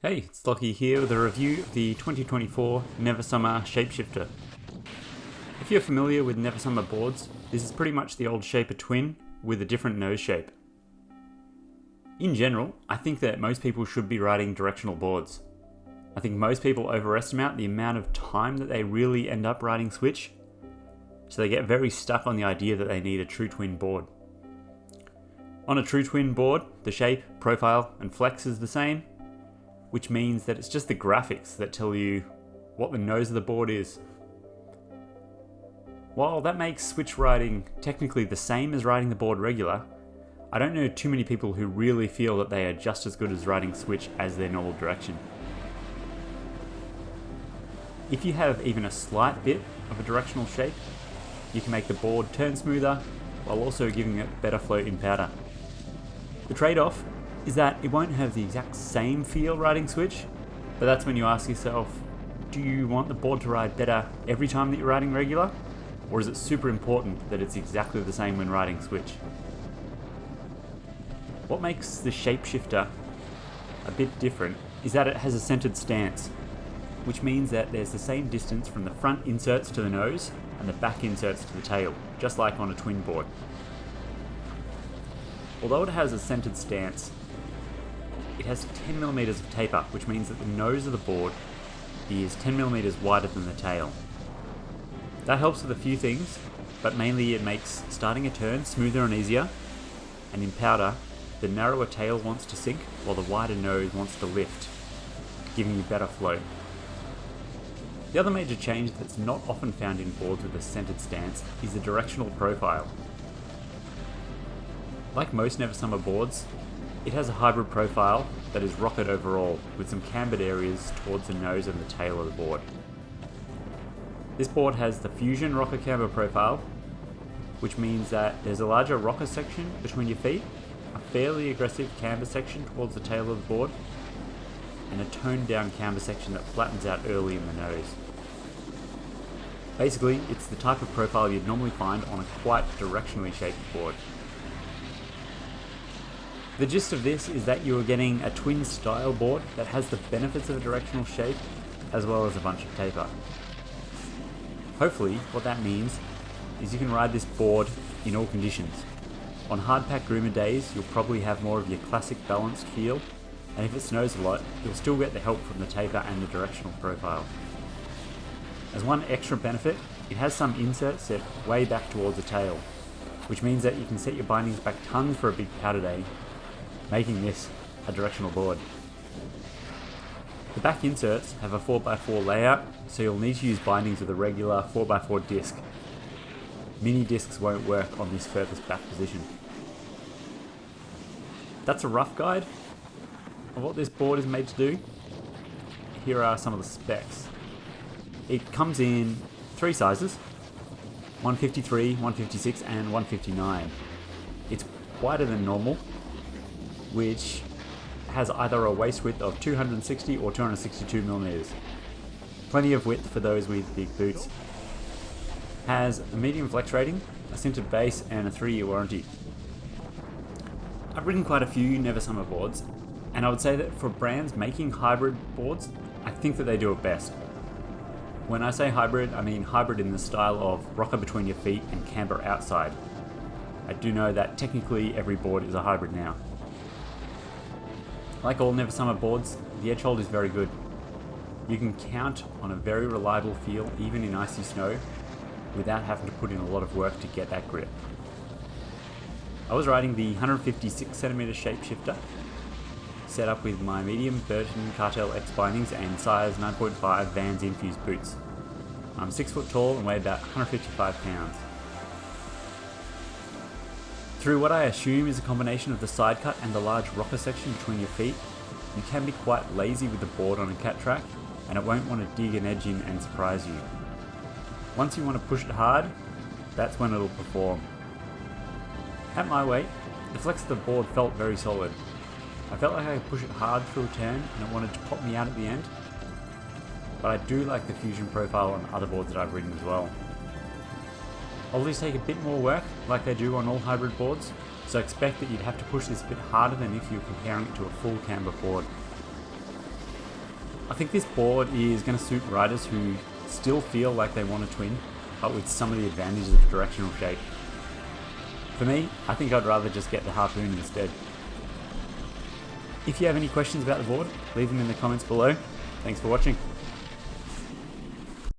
Hey, it's Lockie here with a review of the 2024 Never Summer Shapeshifter. If you're familiar with Never Summer boards, this is pretty much the old Shaper Twin with a different nose shape. In general, I think that most people should be riding directional boards. I think most people overestimate the amount of time that they really end up riding switch, so they get very stuck on the idea that they need a true twin board. On a true twin board, the shape, profile, and flex is the same, which means that it's just the graphics that tell you what the nose of the board is. While that makes switch riding technically the same as riding the board regular, I don't know too many people who really feel that they are just as good as riding switch as their normal direction. If you have even a slight bit of a directional shape, you can make the board turn smoother while also giving it better flow in powder. The trade-off is that it won't have the exact same feel riding switch, but that's when you ask yourself, do you want the board to ride better every time that you're riding regular? Or is it super important that it's exactly the same when riding switch? What makes the Shapeshifter a bit different is that it has a centered stance, which means that there's the same distance from the front inserts to the nose and the back inserts to the tail, just like on a twin board. Although it has a centered stance, it has 10mm of taper, which means that the nose of the board is 10mm wider than the tail. That helps with a few things, but mainly it makes starting a turn smoother and easier, and in powder, the narrower tail wants to sink while the wider nose wants to lift, giving you better flow. The other major change that's not often found in boards with a centered stance is the directional profile. Like most Never Summer boards, it has a hybrid profile that is rocket overall, with some cambered areas towards the nose and the tail of the board. This board has the Fusion rocker camber profile, which means that there's a larger rocker section between your feet, a fairly aggressive camber section towards the tail of the board, and a toned down camber section that flattens out early in the nose. Basically, it's the type of profile you'd normally find on a quite directionally shaped board. The gist of this is that you are getting a twin style board that has the benefits of a directional shape as well as a bunch of taper. Hopefully what that means is you can ride this board in all conditions. On hard pack groomer days you'll probably have more of your classic balanced feel, and if it snows a lot you'll still get the help from the taper and the directional profile. As one extra benefit, it has some inserts set way back towards the tail, which means that you can set your bindings back tons for a big powder day, making this a directional board. The back inserts have a 4x4 layout, so you'll need to use bindings with a regular 4x4 disc. Mini discs won't work on this furthest back position. That's a rough guide of what this board is made to do. Here are some of the specs. It comes in 3 sizes, 153, 156 and 159. It's wider than normal, which has either a waist width of 260 or 262mm. Plenty of width for those with big boots. Has a medium flex rating, a sintered base and a 3-year warranty. I've ridden quite a few Never Summer boards, and I would say that for brands making hybrid boards, I think that they do it best. When I say hybrid, I mean hybrid in the style of rocker between your feet and camber outside. I do know that technically every board is a hybrid now. Like all Never Summer boards, the edge hold is very good. You can count on a very reliable feel even in icy snow without having to put in a lot of work to get that grip. I was riding the 156cm Shapeshifter, set up with my medium Burton Cartel X bindings and size 9.5 Vans infused boots. I'm 6 foot tall and weigh about 155 pounds. Through what I assume is a combination of the side cut and the large rocker section between your feet, you can be quite lazy with the board on a cat track, and it won't want to dig an edge in and surprise you. Once you want to push it hard, that's when it'll perform. At my weight, the flex of the board felt very solid. I felt like I could push it hard through a turn and it wanted to pop me out at the end, but I do like the Fusion profile on other boards that I've ridden as well. All these take a bit more work, like they do on all hybrid boards, so expect that you'd have to push this a bit harder than if you were comparing it to a full camber board. I think this board is going to suit riders who still feel like they want a twin, but with some of the advantages of directional shape. For me, I think I'd rather just get the harpoon instead. If you have any questions about the board, leave them in the comments below. Thanks for watching.